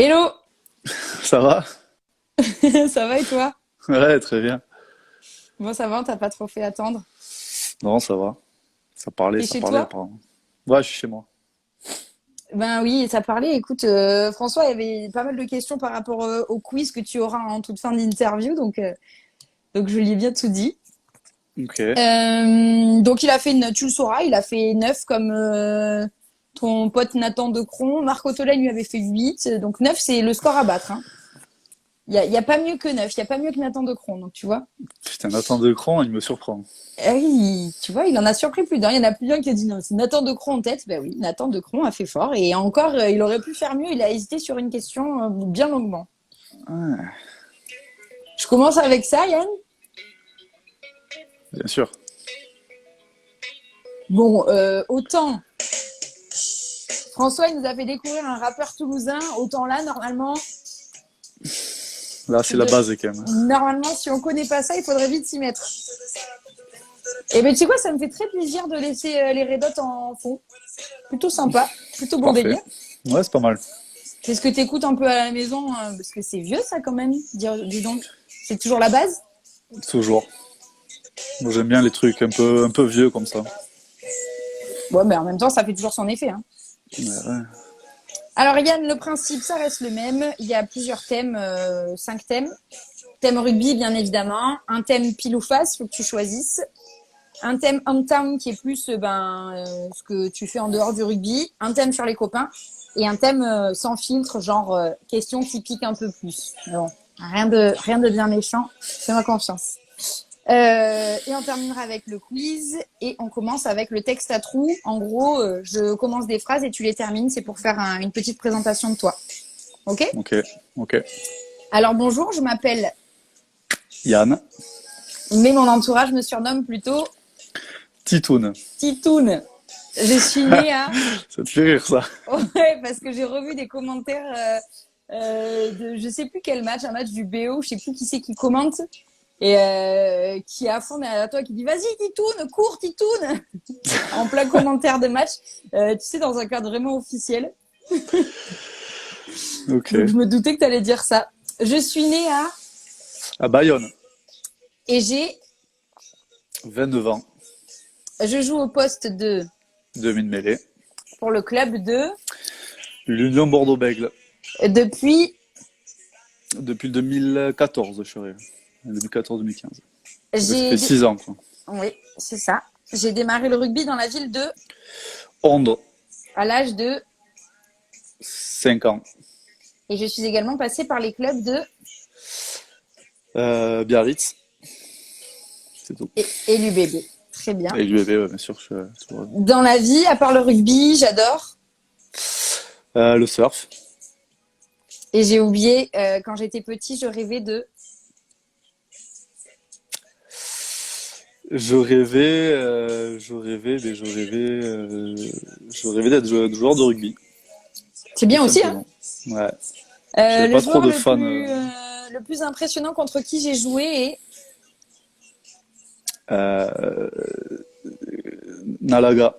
Hello, Ça va? ça va et toi? Ouais, très bien. Bon, ça va, on t'a pas trop fait attendre. Non, ça va. T'es Ça chez parlait toi? apparemment. Ouais, je suis chez moi. Ben oui, ça parlait. Écoute, François, il y avait pas mal de questions par rapport au quiz que tu auras en toute fin d'interview, donc je lui ai bien tout dit. Ok. Donc il a fait, tu le sauras, il a fait 9 comme ton pote Nathan Decron. Marc Ottolin lui avait fait 8, donc 9 c'est le score à battre, hein. Il y a pas mieux que 9, il y a pas mieux que Nathan Decron, donc tu vois. Putain, Nathan Decran, il me surprend. Ah oui, tu vois, il en a surpris plus d'un. Il y en a plus d'un qui a dit non, c'est Nathan Decron en tête. Ben oui, Nathan Decron a fait fort. Et encore, il aurait pu faire mieux. Il a hésité sur une question bien longuement. Ouais, Je commence avec ça, Yann. bien sûr. Bon, autant François, il nous a fait découvrir un rappeur toulousain. Autant là, Là, c'est la base quand même. normalement, si on connaît pas ça, il faudrait vite s'y mettre. Et ben, tu sais quoi, ça me fait très plaisir de laisser les Red Hot en fond. Plutôt sympa, plutôt bon Parfait. délire. Ouais, c'est pas mal. C'est ce que tu écoutes un peu à la maison, parce que c'est vieux ça quand même. Dis donc, c'est toujours la base. Toujours. Moi, j'aime bien les trucs un peu vieux comme ça. Ouais, mais en même temps, ça fait toujours son effet, hein. Ouais. Alors Yann, le principe, ça reste le même. Il y a plusieurs thèmes, 5 thèmes. Thème rugby, bien évidemment. Un thème pile ou face, faut que tu choisisses. Un thème hometown qui est plus ce que tu fais en dehors du rugby. Un thème sur les copains. Et un thème sans filtre, genre question qui pique un peu plus. Mais bon, rien de bien méchant. Fais-moi confiance. Et on terminera avec le quiz et on commence avec le texte à trous. En gros, je commence des phrases et tu les termines. C'est pour faire une petite présentation de toi. Ok? Ok. Ok. Alors bonjour, je m'appelle, Yann. mais mon entourage me surnomme plutôt Titoun. Titoun. Je suis née à... Ça te fait rire, ça? Ouais, parce que j'ai revu des commentaires de je sais plus quel match, un match du BO, je sais plus qui c'est qui commente et qui est à fond derrière toi, qui dit vas-y Titoun, cours Titoun en plein commentaire de match, tu sais, dans un cadre vraiment officiel. Ok. Donc je me doutais que tu allais dire ça. Je suis née à À Bayonne. et j'ai, 29 ans. je joue au poste de Demi-mêlée. pour le club de L'Union Bordeaux-Bègles. depuis Depuis le 2014, je serais. 2014-2015. Ça fait j'ai 6 ans, quoi. oui, c'est ça. J'ai démarré le rugby dans la ville de Onde. à l'âge de 5 ans. et je suis également passée par les clubs de Biarritz. C'est tout. et l'UBB. Très bien. Et l'UEB, ouais, bien sûr. Dans la vie, à part le rugby, j'adore. Le surf. Et j'ai oublié, quand j'étais petit, je rêvais de... Je rêvais d'être joueur de rugby, C'est tout bien aussi, hein. simplement. Ouais. J'avais Le pas trop joueur de fans. le plus impressionnant contre qui j'ai joué est... Euh, Nalaga.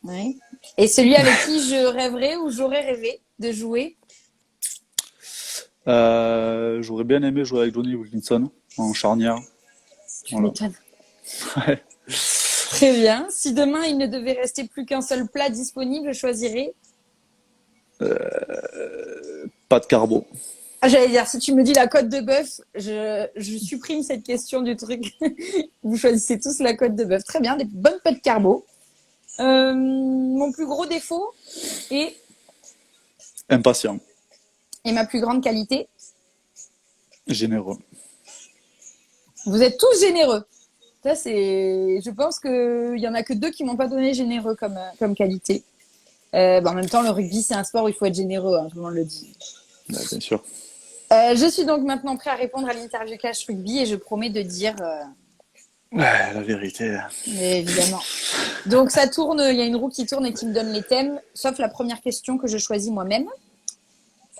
Ouais. Et celui avec qui je rêverais ou j'aurais rêvé de jouer. J'aurais bien aimé jouer avec Johnny Wilkinson en charnière. Tu Voilà. m'étonnes. Ouais. Très bien. Si demain, il ne devait rester plus qu'un seul plat disponible, je choisirais... Pas de carbo. Ah, j'allais dire, si tu me dis la côte de bœuf, je supprime cette question du truc. Vous choisissez tous la côte de bœuf. Très bien, des bonnes pâtes carbo. Mon plus gros défaut et, Impatient. et ma plus grande qualité. Généreux. Vous êtes tous généreux. Ça, c'est, je pense qu'il y en a que deux qui m'ont pas donné généreux comme qualité. En même temps, le rugby, c'est un sport où il faut être généreux, hein, tout le monde le dit. Ouais, bien sûr. Je suis donc maintenant prêt à répondre à l'interview cash rugby et je promets de dire, Ouais, la vérité. évidemment. Donc ça tourne, il y a une roue qui tourne et qui me donne les thèmes, sauf la première question que je choisis moi-même.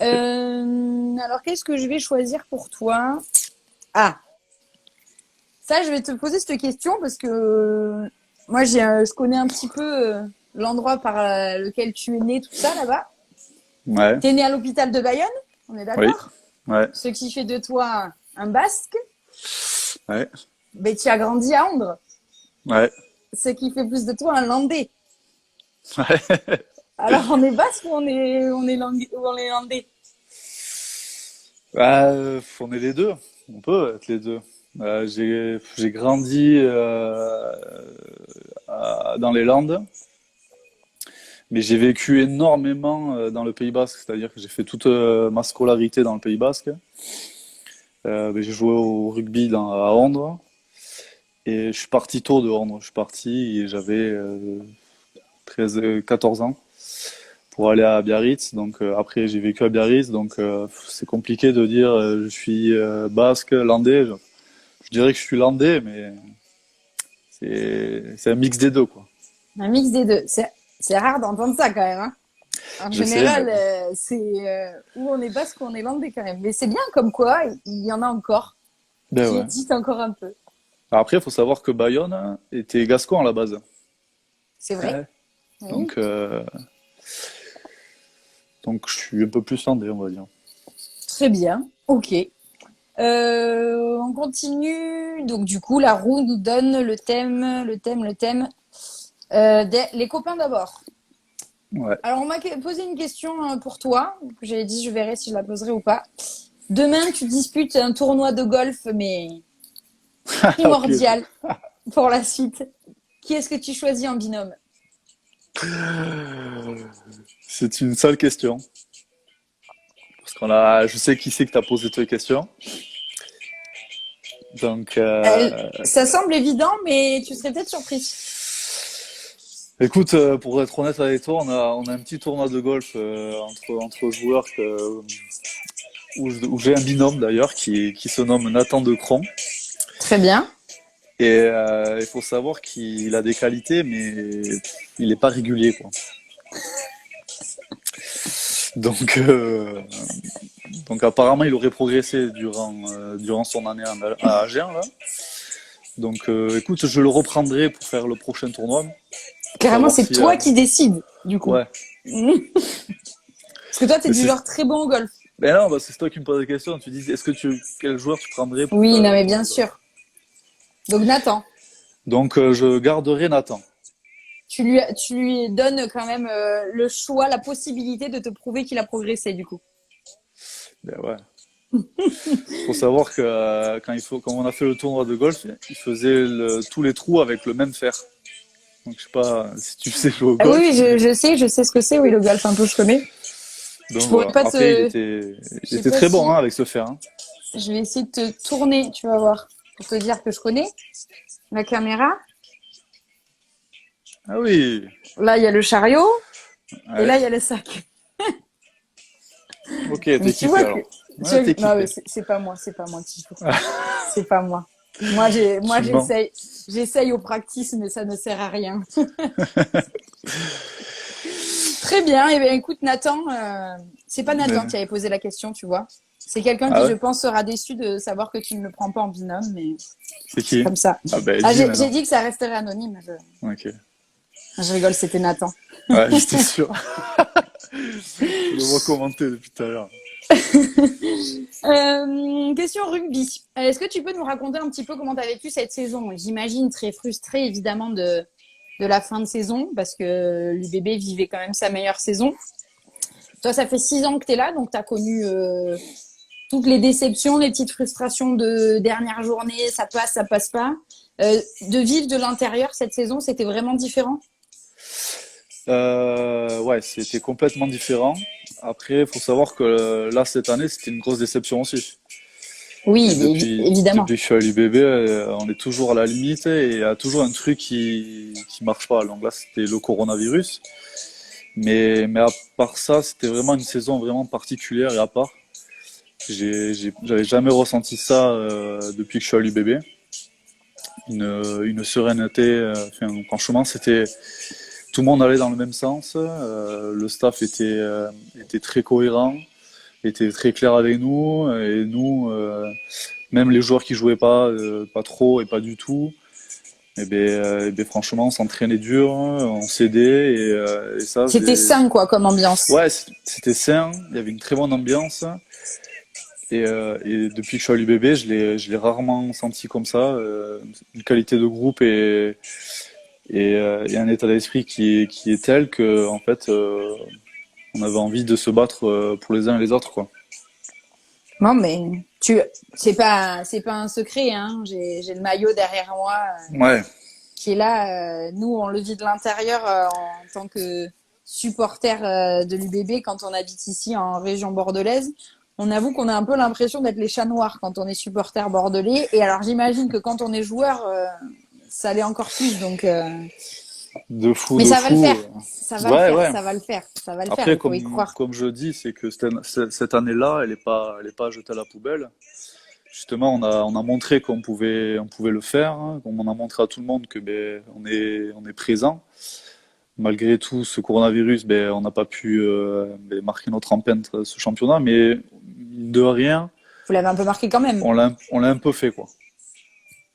Alors qu'est-ce que je vais choisir pour toi? Ah, ça je vais te poser cette question parce que je connais un petit peu l'endroit par lequel tu es né, tout ça là-bas. Ouais, T'es né à l'hôpital de Bayonne, on est oui, d'accord? ouais, Ce qui fait de toi un Basque. ouais, Mais tu as grandi à Andres, ouais, ce qui fait plus de toi un Landais. ouais. Alors, on est Basque ou ou on est Landais? Bah, on est les deux. On peut être les deux. J'ai grandi dans les Landes, mais j'ai vécu énormément dans le Pays Basque. C'est-à-dire que j'ai fait toute ma scolarité dans le Pays Basque. Mais j'ai joué au rugby à Andres et je suis parti tôt de Andres. Je suis parti et j'avais 13, 14 ans pour aller à Biarritz. Donc après j'ai vécu à Biarritz, donc c'est compliqué de dire je suis basque, landais. Je dirais que je suis landais, mais c'est un mix des deux, quoi. Un mix des deux. C'est rare d'entendre ça quand même, hein. En Je sais, mais général, bon. c'est où on est Basque ou on est Landais quand même. Mais c'est bien comme quoi, il y en a encore Ben qui ouais. hésitent encore un peu. Après, il faut savoir que Bayonne était gascon à la base. C'est vrai? Ouais. Oui. Donc, donc je suis un peu plus landais, on va dire. Très bien. Ok. On continue. Donc, du coup, la roue nous donne le thème. Les copains d'abord. Ouais. Alors, on m'a posé une question pour toi. J'avais dit, je verrai si je la poserai ou pas. Demain, tu disputes un tournoi de golf, mais Ok. primordial pour la suite. Qui est-ce que tu choisis en binôme? C'est une sale question. Parce je sais qui c'est que t'as posé cette question. Donc, Ça semble évident, mais tu serais peut-être surprise. écoute, pour être honnête avec toi, on a un petit tournoi de golf entre joueurs où j'ai un binôme d'ailleurs qui se nomme Nathan Decron. Très bien. Et il faut savoir qu'il a des qualités, mais il n'est pas régulier, quoi. Donc, donc apparemment, il aurait progressé durant son année à Agen, là. Donc, écoute, je le reprendrai pour faire le prochain tournoi, pour Carrément, savoir c'est si, toi qui décides, du coup. ouais. Parce que toi, t'es Mais du c'est, genre très bon au golf. ben non, bah, c'est toi qui me poses la question. Tu dis, quel joueur tu prendrais pour Oui, faire non, le mais tournoi bien de golf? sûr. Donc, Nathan, Donc, je garderai Nathan. tu lui donnes quand même le choix, la possibilité de te prouver qu'il a progressé, du coup. Ben ouais. Faut savoir que quand on a fait le tournoi de golf, il faisait tous les trous avec le même fer. Donc je sais pas si tu sais jouer au Ah oui, oui, golf, mais je sais ce que c'est, oui, le golf, un peu, je connais. Je donc pourrais voilà. pas Après je il sais était pas très bon si, hein, avec ce fer. Hein. je vais essayer de te tourner, tu vas voir, pour te dire que je connais la caméra. Ah oui. Là, il y a le chariot, et Ouais. là, il y a le sac. Ok, Mais t'es tu équipé vois que, alors. Ouais, t'es non, mais équipé. c'est pas moi qui joue. C'est pas moi. Moi, Tu mens. j'essaye au practice, mais ça ne sert à rien. Très bien. Eh bien, écoute, Nathan, c'est pas Nathan Mais- qui avait posé la question, tu vois. C'est quelqu'un Ah qui, je ouais. pense, sera déçu de savoir que tu ne le prends pas en binôme, mais C'est c'est qui? comme ça. Ah ben Ah, dis j'ai maintenant. dit que ça resterait anonyme. Ok. Je rigole, c'était Nathan. Ouais, j'étais sûr. Je le vois commenter depuis tout à l'heure. Question rugby. Est-ce que tu peux nous raconter un petit peu comment tu as vécu cette saison? J'imagine très frustré, évidemment, de la fin de saison, parce que l'UBB vivait quand même sa meilleure saison. Toi, ça fait 6 ans que tu es là, donc tu as connu toutes les déceptions, les petites frustrations de dernière journée, ça passe pas. De vivre de l'intérieur cette saison, c'était vraiment différent? Ouais, c'était complètement différent. Après, il faut savoir que là, cette année, c'était une grosse déception aussi. Oui, Et évidemment. depuis que je suis à l'UBB, on est toujours à la limite et il y a toujours un truc qui marche pas. Donc là, c'était le coronavirus. Mais à part ça, c'était vraiment une saison vraiment particulière et à part. J'avais jamais ressenti ça depuis que je suis à l'UBB. Une sérénité, enfin, franchement, tout le monde allait dans le même sens. Le staff était très cohérent, était très clair avec nous. Et nous, même les joueurs qui jouaient pas trop et pas du tout, Et ben franchement, on s'entraînait dur, on s'aidait et ça, C'était sain, quoi, comme ambiance. ouais, c'était sain. Il y avait une très bonne ambiance. Et depuis que je suis à l'UBB, je l'ai rarement senti comme ça. Une qualité de groupe et un état d'esprit qui est tel que, en fait, on avait envie de se battre pour les uns et les autres, quoi. Non, mais c'est pas un secret, hein. J'ai le maillot derrière moi Ouais, qui est là. Nous, on le vit de l'intérieur en tant que supporter de l'UBB quand on habite ici en région bordelaise. On avoue qu'on a un peu l'impression d'être les chats noirs quand on est supporter bordelais. Et alors, j'imagine que quand on est joueur, ça l'est encore plus. Donc, mais de ça va le faire. fou. Ça va le Ouais, faire. ouais. Ça va le faire. Ça va le faire. Après, Il faut y croire. comme je dis, c'est que cette année-là, elle est pas jetée à la poubelle. Justement, on a montré on pouvait le faire, hein. On a montré à tout le monde que ben, on est présent. Malgré tout ce coronavirus, ben, on n'a pas pu ben, marquer notre empreinte ce championnat, mais mine de rien, Vous l'avez un peu marqué quand même. on l'a un peu fait, quoi.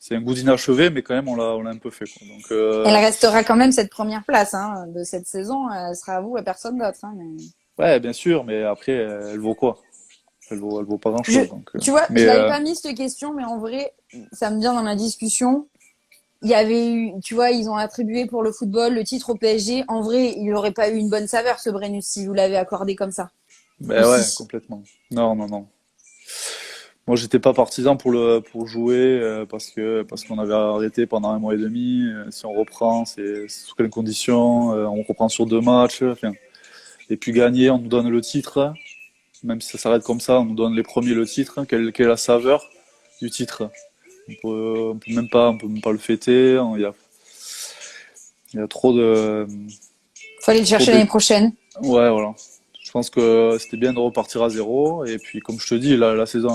C'est un goût d'inachevé, mais quand même, on l'a un peu fait, quoi. Donc, Elle restera quand même cette première place hein, de cette saison. Elle sera à vous et personne d'autre. Hein, mais... ouais, bien sûr, mais après, elle vaut quoi? Elle vaut pas je, grand-chose. Donc, tu vois, je mais l'avais pas mis cette question, mais en vrai, ça me vient dans la discussion. Il y avait eu, tu vois, ils ont attribué pour le football le titre au PSG. En vrai, il n'aurait pas eu une bonne saveur ce Brennus si vous l'avez accordé comme ça. ben ouais, Aussi. complètement. Non, non, non. Moi, j'étais pas partisan pour jouer parce qu'on avait arrêté pendant un mois et demi. Si on reprend, c'est sous quelles conditions? On reprend sur 2 matchs. Enfin, et puis gagner, on nous donne le titre. Même si ça s'arrête comme ça, on nous donne les premiers le titre. Quelle est la saveur du titre? On peut même pas le fêter. Il y a Faut aller le trop chercher de, l'année prochaine. ouais, voilà. Je pense que c'était bien de repartir à zéro. Et puis, comme je te dis, la saison,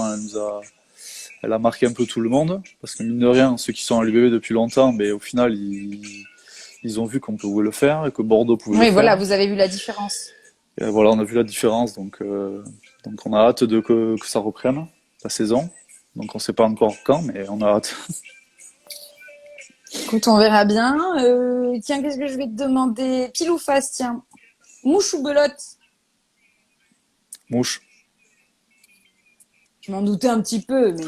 elle a marqué un peu tout le monde. Parce que mine de rien, ceux qui sont à l'UBB depuis longtemps, mais au final, ils ont vu qu'on pouvait le faire et que Bordeaux pouvait le Oui, voilà, faire. vous avez vu la différence. Et voilà, on a vu la différence. Donc on a hâte que ça reprenne, la saison. Donc on sait pas encore quand, mais on a hâte. Écoute, on verra bien. Tiens, qu'est-ce que je vais te demander? Pile ou face, tiens. Mouche ou belote? Mouche. Je m'en doutais un petit peu, mais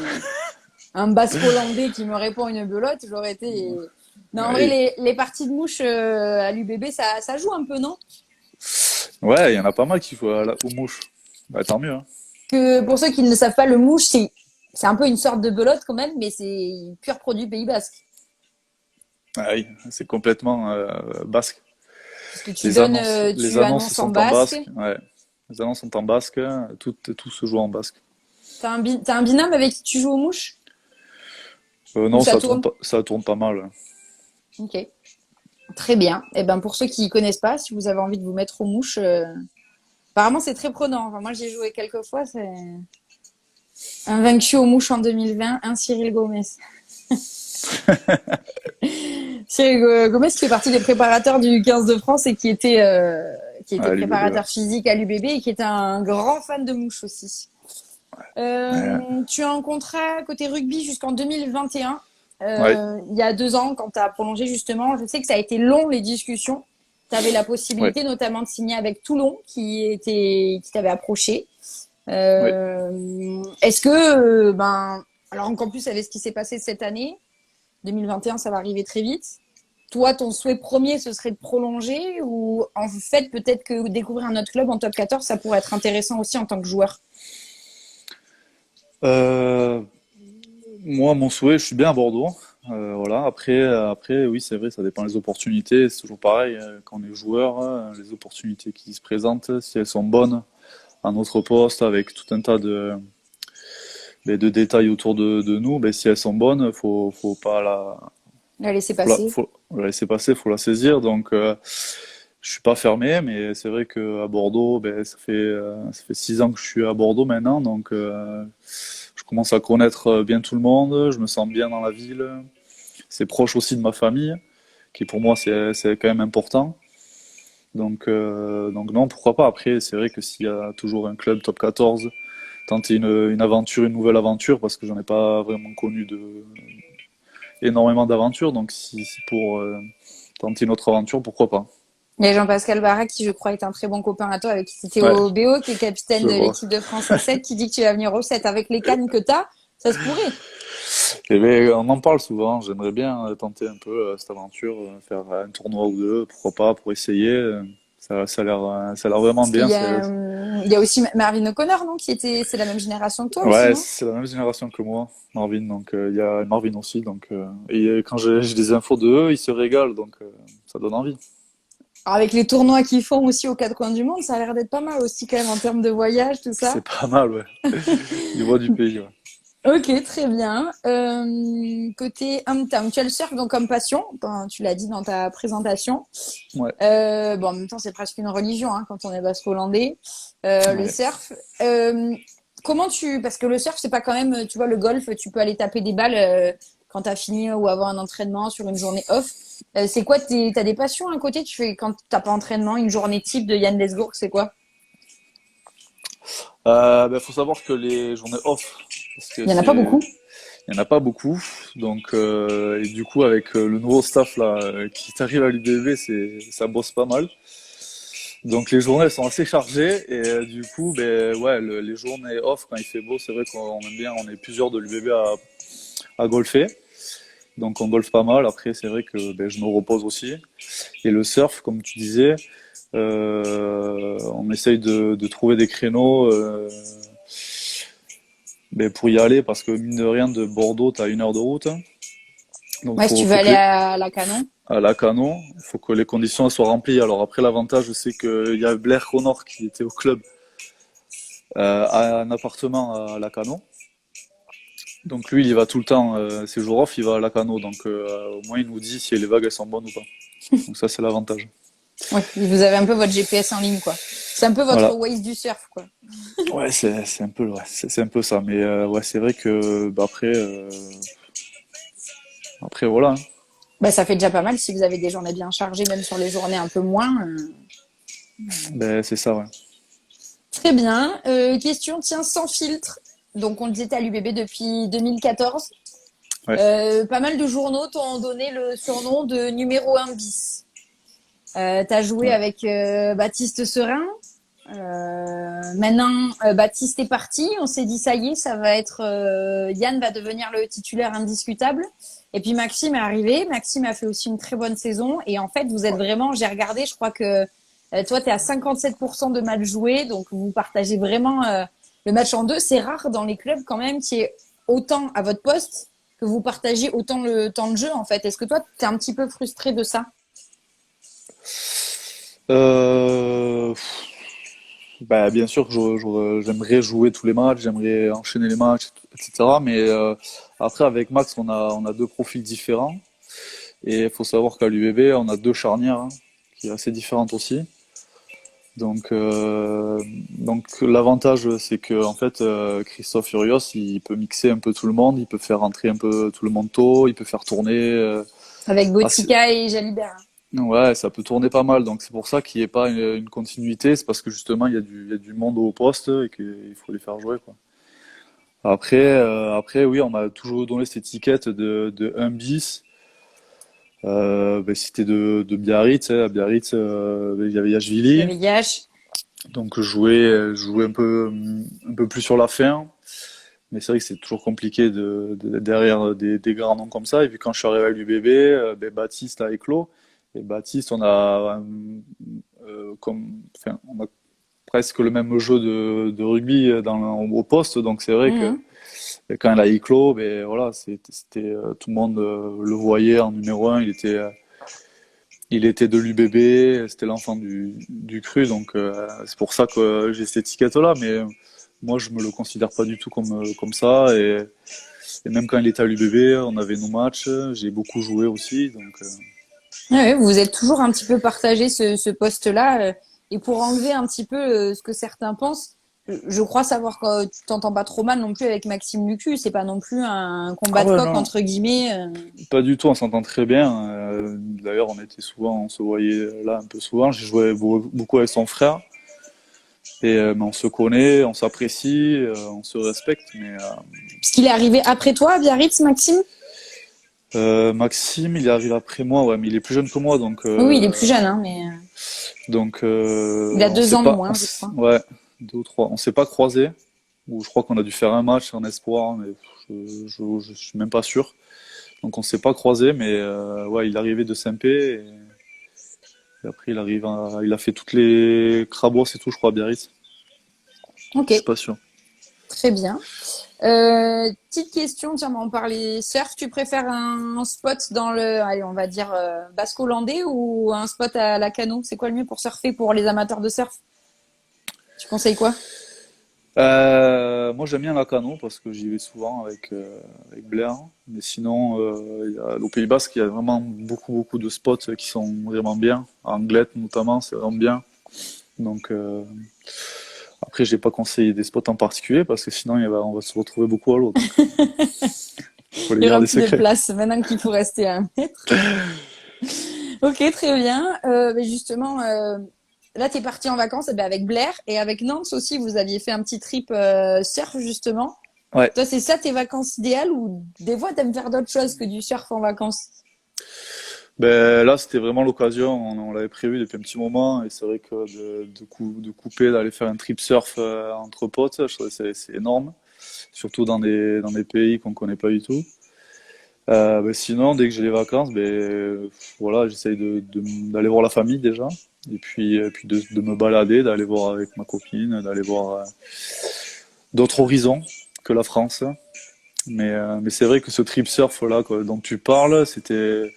un basque hollandais qui me répond une belote, j'aurais été. Non, en vrai, Ouais, les parties de mouche à l'UBB, ça joue un peu, non? ouais, il y en a pas mal qui font aux mouches. Bah, tant mieux, hein. Que pour ceux qui ne le savent pas, le mouche, c'est un peu une sorte de belote quand même, mais c'est pur produit Pays Basque. Ah oui, c'est complètement basque. Parce que Les tu annonces annonces en sont en basque. basque. Ouais. Les annonces sont en basque. Tout se joue en basque. T'as un binôme avec qui tu joues aux mouches? Ou Non, ça tourne? ça tourne pas mal. Ok. Très bien. Et ben pour ceux qui ne connaissent pas, si vous avez envie de vous mettre aux mouches, apparemment c'est très prenant. Enfin, moi j'y ai joué quelques fois. C'est un vaincu aux mouches en 2020, un Cyril Gomez. Cyril Gomez qui fait partie des préparateurs du 15 de France et qui était Ah, l'UBB, ouais. préparateur physique à l'UBB et qui était un grand fan de mouches aussi. Ouais. Tu as un contrat côté rugby jusqu'en 2021. Ouais. Il y a 2 ans, quand tu as prolongé justement, je sais que ça a été long les discussions. Tu avais la Ouais. possibilité notamment de signer avec Toulon qui t'avait approché. Ouais. Est-ce que, alors encore plus avec ce qui s'est passé cette année, 2021, ça va arriver très vite. Toi, ton souhait premier, ce serait de prolonger ou en fait, peut-être que découvrir un autre club en top 14, ça pourrait être intéressant aussi en tant que joueur. Euh, Moi, mon souhait, je suis bien à Bordeaux. Voilà. Après, oui, c'est vrai, ça dépend des opportunités. C'est toujours pareil, quand on est joueur, les opportunités qui se présentent, si elles sont bonnes à notre poste, avec tout un tas de détails autour de nous, ben, si elles sont bonnes, faut pas La laisser passer. faut la laisser passer, faut la saisir. Donc, je suis pas fermé, mais c'est vrai que à Bordeaux, ben, ça fait 6 ans que je suis à Bordeaux maintenant, donc je commence à connaître bien tout le monde. Je me sens bien dans la ville. C'est proche aussi de ma famille, qui pour moi c'est quand même important. Donc non, pourquoi pas. Après, c'est vrai que s'il y a toujours un club top 14, tenter une aventure, une nouvelle aventure, parce que j'en ai pas vraiment connu énormément d'aventures. Donc, si pour tenter une autre aventure, pourquoi pas? Il y a Jean-Pascal Barra qui, je crois, est un très bon copain à toi, avec qui tu étais Ouais, au BO, qui est capitaine je de vois. l'équipe de France A7, qui dit que tu vas venir au 7 avec les cannes que t'as. Ça se pourrait. Et ben, on en parle souvent. J'aimerais bien tenter un peu cette aventure, faire un tournoi ou deux, pourquoi pas, pour essayer. Ça a l'air vraiment Parce qu'il bien. y a, il y a aussi Marvin O'Connor, non, c'est la même génération que toi aussi, Ouais, non? c'est la même génération que moi, Marvin. Donc, il y a Marvin aussi. Donc, et quand j'ai des infos de eux, ils se régalent. Donc, ça donne envie. Alors, avec les tournois qu'ils font aussi aux quatre coins du monde, ça a l'air d'être pas mal aussi quand même en termes de voyage, tout ça. C'est pas mal, ouais. Du voix du pays, ouais. Ok, très bien. Côté hometown, tu as le surf donc comme passion, ben, tu l'as dit dans ta présentation. Ouais, Bon, en même temps, c'est presque une religion hein, quand on est basque-hollandais. Le ouais. surf. Comment tu... Parce que le surf, c'est pas quand même... Tu vois, le golf, tu peux aller taper des balles quand t'as fini ou avoir un entraînement sur une journée off. C'est quoi t'as des passions à côté? Tu fais quand t'as pas entraînement, une journée type de Yann Lesgourg, c'est quoi? Ben, faut savoir que les journées off, parce que Il y en a pas beaucoup. il y en a pas beaucoup. Donc, et du coup, avec le nouveau staff là qui arrive à l'UBB, ça bosse pas mal. Donc les journées elles sont assez chargées et du coup, ben ouais, les journées off quand il fait beau, c'est vrai qu'on aime bien, on est plusieurs de l'UBB à golfer. Donc on golfe pas mal. Après, c'est vrai que ben, je me repose aussi. Et le surf, comme tu disais, on essaye de trouver des créneaux ben, pour y aller parce que mine de rien, de Bordeaux, t'as 1 heure de route. Donc Ouais, si tu veux faut que aller à la Canon. à la Canon, il faut que les conditions soient remplies. Alors après, l'avantage, c'est qu'il y a Blair Connor qui était au club à un appartement à la Canon. Donc lui, il y va tout le temps. Ses jours off, il va à la Cano. Donc au moins, il nous dit si les vagues elles sont bonnes ou pas. Donc ça, c'est l'avantage. Oui, vous avez un peu votre GPS en ligne, quoi. C'est un peu votre Voilà. Waze du surf, quoi. Ouais, c'est un peu ouais, c'est un peu ça. Mais ouais, c'est vrai que bah, après voilà, hein. Bah, ça fait déjà pas mal si vous avez des journées bien chargées, même sur les journées un peu moins. Ben, c'est ça, ouais. Très bien. Question, tiens, sans filtre. Donc, on le disait, t'es à l'UBB depuis 2014. Ouais. Pas mal de journaux t'ont donné le surnom de numéro 1 bis. T'as joué Ouais. avec Baptiste Serin. Maintenant, Baptiste est parti. On s'est dit, ça y est, ça va être... Yann va devenir le titulaire indiscutable. Et puis Maxime est arrivé. Maxime a fait aussi une très bonne saison. Et en fait, vous êtes vraiment... J'ai regardé, je crois que toi, tu es à 57% de matchs joués. Donc, vous partagez vraiment le match en deux. C'est rare dans les clubs quand même qu'il y ait autant à votre poste que vous partagiez autant le temps de jeu, en fait. Est-ce que toi, tu es un petit peu frustré de ça? Euh, Bah, bien sûr que j'aimerais jouer tous les matchs, j'aimerais enchaîner les matchs, etc. Mais après, avec Max, on a deux profils différents. Et il faut savoir qu'à l'UBB, on a deux charnières hein, qui est assez différentes aussi. Donc, l'avantage, c'est que en fait, Christophe Furios, il peut mixer un peu tout le monde, il peut faire rentrer un peu tout le monde tôt, il peut faire tourner. Avec Assez- Botica et Jalibert. Ouais, ça peut tourner pas mal. Donc c'est pour ça qu'il n'y ait pas une continuité, c'est parce que justement il y a du monde au poste et qu'il faut les faire jouer, quoi. Après, oui, on m'a toujours donné cette étiquette de 1 bis. Ben, c'était de Biarritz. Hein. À Biarritz, il y avait Il y Yachvili. avait Yash. Donc je jouais un peu plus sur la fin. Mais c'est vrai que c'est toujours compliqué derrière des grands noms comme ça. Et puis quand je suis arrivé à l'UBB, ben, Baptiste a éclos. Et Baptiste, on a presque le même jeu de rugby au poste. Donc c'est vrai que Mhm. quand il a éclos, ben voilà, tout le monde le voyait en numéro un. Il était de l'UBB, c'était l'enfant du cru, donc c'est pour ça que j'ai cette étiquette-là. Mais moi, je me le considère pas du tout comme ça. Et même quand il était à l'UBB, on avait nos matchs. J'ai beaucoup joué aussi, donc Ouais, ouais, vous êtes toujours un petit peu partagé ce poste-là. Et pour enlever un petit peu ce que certains pensent, je crois savoir que tu t'entends pas trop mal non plus avec Maxime Lucu. C'est pas non plus un ah combat de ouais coq non, entre guillemets. pas du tout. On s'entend très bien. D'ailleurs, on se voyait là un peu souvent. J'ai joué beaucoup avec son frère. Et mais on se connaît, on s'apprécie, on se respecte. Mais Parce qu'il est arrivé après toi à Biarritz, Maxime. Maxime, il arrive après moi, ouais, mais il est plus jeune que moi, Oui, il est plus jeune, hein, mais il a on 2 sait ans de pas, moins, je crois. ouais, 2 ou 3, on s'est pas croisés, ou je crois qu'on a dû faire un match en espoir, mais je suis même pas sûr. Donc on s'est pas croisés, mais ouais, il est arrivé de Saint-Pé, et après il a fait toutes les Crabos et tout, je crois, à Biarritz. Ok, Je suis pas sûr. très bien. Petite question, tiens, on parlait surf. Tu préfères un spot dans le, allez, on va dire basco-hollandais ou un spot à la Cano? C'est quoi le mieux pour surfer pour les amateurs de surf? Tu conseilles quoi? Moi j'aime bien la Cano parce que j'y vais souvent avec Blair. Mais sinon, au Pays Basque, il y a vraiment beaucoup de spots qui sont vraiment bien. À Anglet notamment, c'est vraiment bien. Donc après, j'ai pas conseillé des spots en particulier parce que sinon on va se retrouver beaucoup à l'eau. Donc faut les Il y aura garder plus de secrets. place maintenant qu'il faut rester à 1 mètre. Ok, très bien. Mais justement, là, tu es parti en vacances eh ben, avec Blair et avec Nance aussi. Vous aviez fait un petit trip surf justement. Ouais. Toi, c'est ça tes vacances idéales ou des fois, t'aimes faire d'autres choses que du surf en vacances? Ben là, c'était vraiment l'occasion. On l'avait prévu depuis un petit moment et c'est vrai que de couper, d'aller faire un trip surf entre potes, je trouve que c'est énorme, surtout dans des pays qu'on connaît pas du tout. Ben sinon, dès que j'ai les vacances, voilà, j'essaye d'aller voir la famille déjà, et puis de me balader, d'aller voir avec ma copine, d'aller voir d'autres horizons que la France. Mais c'est vrai que ce trip surf là quoi, dont tu parles, c'était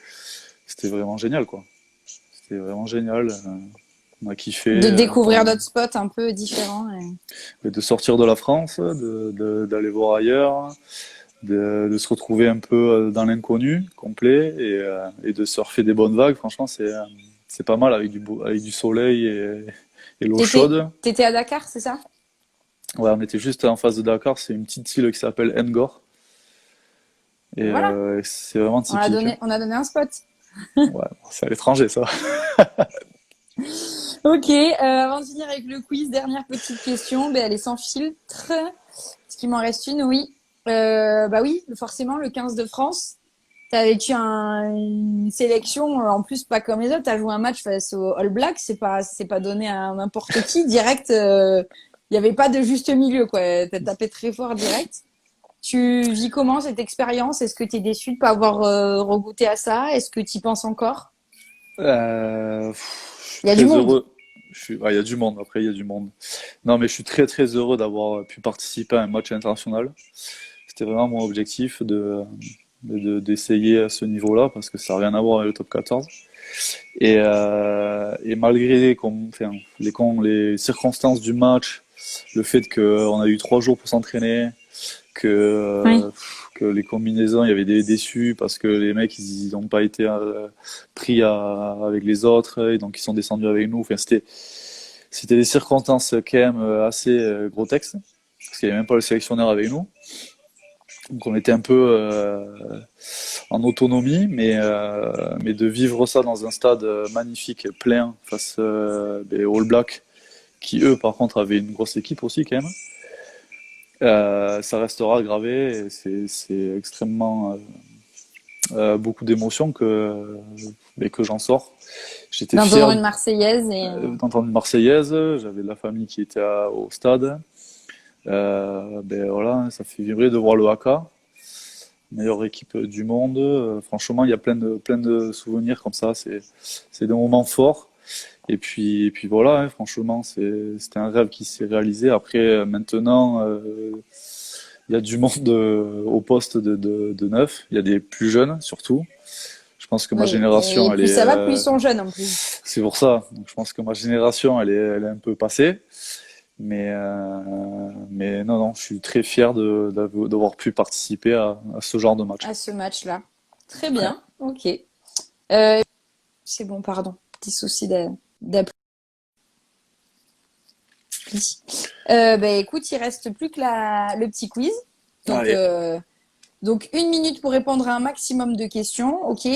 vraiment génial quoi. C'était vraiment génial. On a kiffé De découvrir d'autres spots un peu différents. de sortir de la France, d'aller voir ailleurs, de se retrouver un peu dans l'inconnu complet et de surfer des bonnes vagues. Franchement, c'est pas mal avec avec du soleil et l'eau chaude. T'étais à Dakar, c'est ça? Ouais, on était juste en face de Dakar. C'est une petite île qui s'appelle Ngor et Voilà, c'est vraiment typique. on a donné un spot. Ouais, c'est à l'étranger ça. Ok, avant de finir avec le quiz, dernière petite question, ben, elle est sans filtre. Est-ce qu'il m'en reste une? Oui. Bah oui, forcément, le 15 de France. T'as vécu une sélection, en plus pas comme les autres. T'as joué un match face aux All Blacks, c'est pas donné à n'importe qui. Direct, il y avait pas de juste milieu, quoi. T'as tapé très fort direct. Tu vis comment cette expérience? Est-ce que t'es déçu de pas avoir regoûté à ça? Est-ce que t'y penses encore? Je suis Il y a du très monde. heureux. Il y a du monde, après, il y a du monde. Non, mais je suis très heureux d'avoir pu participer à un match international. C'était vraiment mon objectif d'essayer à ce niveau-là parce que ça n'a rien à voir avec le top 14. Et malgré enfin, les circonstances du match, le fait qu'on a eu 3 jours pour s'entraîner, que, Oui. que les combinaisons, il y avait des déçus parce que les mecs, ils n'ont pas été pris avec les autres et donc ils sont descendus avec nous. Enfin, c'était des circonstances quand même assez grotesques parce qu'il n'y avait même pas le sélectionneur avec nous. Donc on était un peu en autonomie, mais de vivre ça dans un stade magnifique, plein, face des All Blacks, qui eux par contre avaient une grosse équipe aussi quand même, ça restera gravé et c'est extrêmement beaucoup d'émotions que j'en sors. J'étais D'entendre fier une Marseillaise d'entendre une Marseillaise, j'avais de la famille qui était au stade. Voilà, ça fait vibrer de voir le Haka, meilleure équipe du monde. Franchement, il y a plein de souvenirs comme ça. C'est des moments forts. Et puis voilà, hein, franchement, c'était un rêve qui s'est réalisé. Après, maintenant, il y a du monde au poste de neuf. Il y a des plus jeunes, surtout. Je pense que ma oui. Et génération, plus ça va, plus ils sont jeunes en plus. c'est pour ça. Donc, je pense que ma génération, elle est un peu passée. Mais non, non, je suis très fier d'avoir pu participer à ce genre de match. À ce match-là. Très Ouais. bien, ok. C'est bon, pardon. Petit souci d'appli. Bah, écoute, il reste plus que le petit quiz. Donc, Allez. euh, donc, 1 minute pour répondre à un maximum de questions. Ok.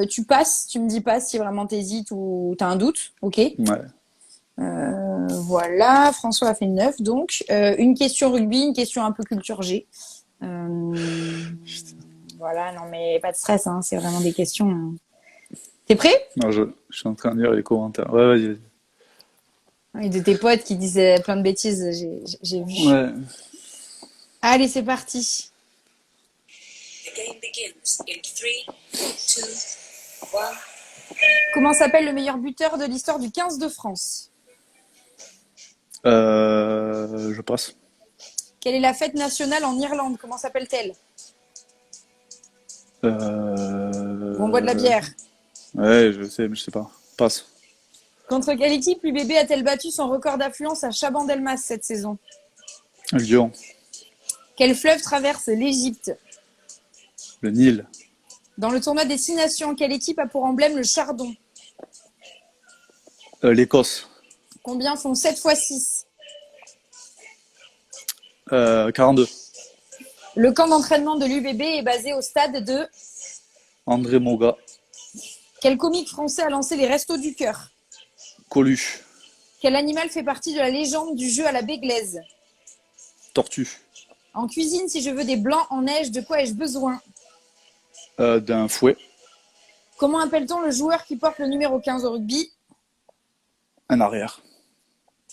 Tu passes, tu me dis pas si vraiment t'hésites ou t'as un doute. Ok. Ouais. Voilà. François a fait 9. Donc, une question rugby, une question un peu culture G. Euh, Voilà, non, mais pas de stress, hein, c'est vraiment des questions, hein. T'es prêt? Non, je suis en train de lire les commentaires. Ouais, vas-y, vas-y. Et de tes potes qui disaient plein de bêtises, j'ai vu. Ouais. Allez, c'est parti. The game begins in 3, 2, 1. Comment s'appelle le meilleur buteur de l'histoire du 15 de France? Je passe. Quelle est la fête nationale en Irlande? Comment s'appelle-t-elle? On boit de la bière. Ouais, je sais, mais je sais pas. Passe. Contre quelle équipe l'UBB a-t-elle battu son record d'affluence à Chabandelmas cette saison? Lyon. Quel fleuve traverse l'Égypte? Le Nil. Dans le tournoi des 6 nations, quelle équipe a pour emblème le chardon? L'Écosse. Combien font 7 fois 6? 42. Le camp d'entraînement de l'UBB est basé au stade de... André Moga. Quel comique français a lancé les Restos du Cœur? Coluche. Quel animal fait partie de la légende du jeu à la Béglaise? Tortue. En cuisine, si je veux des blancs en neige, de quoi ai-je besoin? D'un fouet. Comment appelle-t-on le joueur qui porte le numéro 15 au rugby? Un arrière.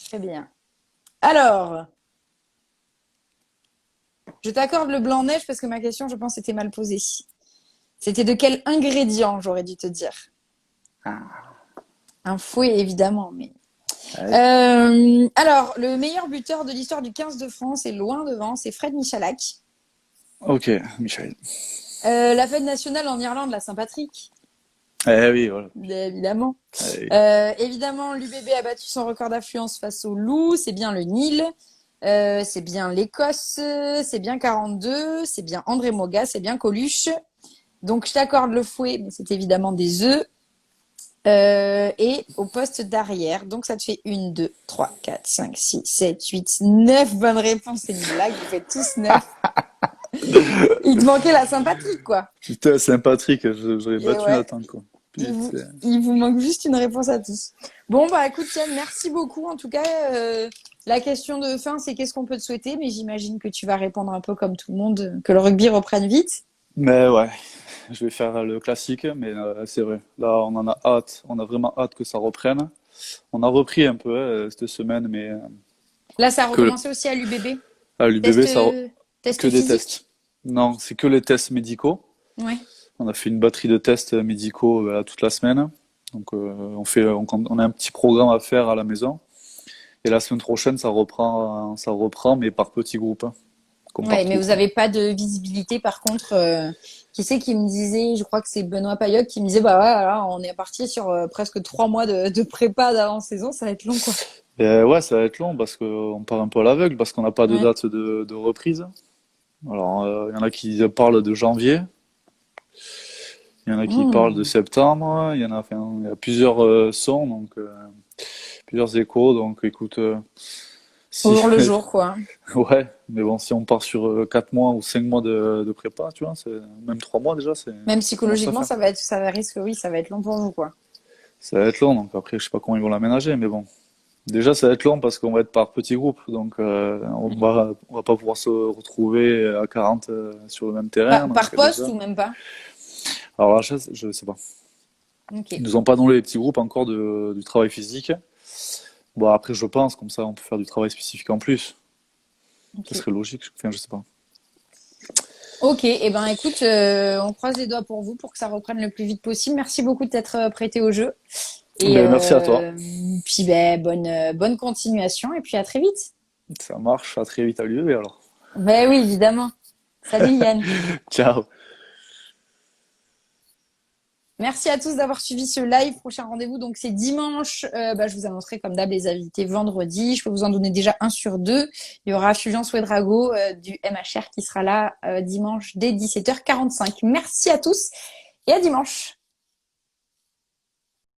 Très bien. Alors, je t'accorde le blanc en neige parce que ma question, je pense, était mal posée. C'était de quel ingrédient, j'aurais dû te dire. Un fouet, évidemment, mais... alors, le meilleur buteur de l'histoire du 15 de France est loin devant, c'est Fred Michalak. Ok, Michel. La fête nationale en Irlande, la Saint-Patrick, Eh oui, voilà. évidemment. Eh oui. Évidemment, l'UBB a battu son record d'affluence face au Loup, c'est bien le Nil, c'est bien l'Écosse, c'est bien 42, c'est bien André Moga, c'est bien Coluche. Donc, je t'accorde le fouet, mais c'est évidemment des œufs. Et au poste d'arrière, donc ça te fait 1, 2, 3, 4, 5, 6, 7, 8, 9 bonnes réponses. C'est une blague, vous faites tous 9. Il te manquait la Saint-Patrick, quoi. Putain, Saint-Patrick, j'aurais Et battu ouais. Nathan, quoi. Il vous manque juste une réponse à tous. Bon, bah écoute, Yann, merci beaucoup. En tout cas, la question de fin, c'est qu'est-ce qu'on peut te souhaiter? Mais j'imagine que tu vas répondre un peu comme tout le monde, que le rugby reprenne vite. Mais ouais, je vais faire le classique, mais c'est vrai. Là, on en a hâte. On a vraiment hâte que ça reprenne. On a repris un peu cette semaine, mais Là, ça a que recommencé aussi à l'UBB. à l'UBB, Test que des physique. tests. Non, c'est que les tests médicaux. Ouais. On a fait une batterie de tests médicaux toute la semaine. Donc, on a un petit programme à faire à la maison. Et la semaine prochaine, ça reprend, mais par petits groupes, hein, comme Ouais, partout, mais vous quoi. n'avez pas de visibilité. Par contre, qui c'est qui me disait, je crois que c'est Benoît Payoc qui me disait, bah ouais, là, on est parti sur presque 3 mois de prépa d'avant-saison, ça va être long, quoi. Et ouais, ça va être long parce qu'on part un peu à l'aveugle, parce qu'on n'a pas de Ouais. date de reprise. Alors, il y en a qui parlent de janvier, il y en a qui parlent de septembre, il y a plusieurs sons, donc plusieurs échos. Donc, écoute, Au si, jour le jour, quoi. ouais, mais bon, si on part sur 4 mois ou 5 mois de prépa, tu vois, même 3 mois déjà, Même ça commence à psychologiquement, faire. ça va être long pour vous, quoi. Ça va être long, donc après, je sais pas comment ils vont l'aménager, mais bon. Déjà, ça va être long parce qu'on va être par petits groupes, donc on va pas pouvoir se retrouver à 40 sur le même terrain. Donc Par poste déjà. ou même pas? Alors là, je sais pas. Ok. Ils nous ont pas donné les petits groupes encore du travail physique. Bon, après, je pense, comme ça, on peut faire du travail spécifique en plus. Ok. Ce serait logique. Enfin, je sais pas. Ok, et ben écoute, on croise les doigts pour vous pour que ça reprenne le plus vite possible. Merci beaucoup de t'être prêté au jeu. Et Ben, merci à toi. puis bonne continuation et puis à très vite. Ça marche. À très vite à l'UEB alors. Ben oui, évidemment. Salut Yann. Ciao. Merci à tous d'avoir suivi ce live. Prochain rendez-vous, donc c'est dimanche. Je vous annoncerai comme d'hab les invités vendredi. Je peux vous en donner déjà un sur deux. Il y aura Fulgence Ouedraogo du MHR qui sera là dimanche dès 17h45. Merci à tous et à dimanche.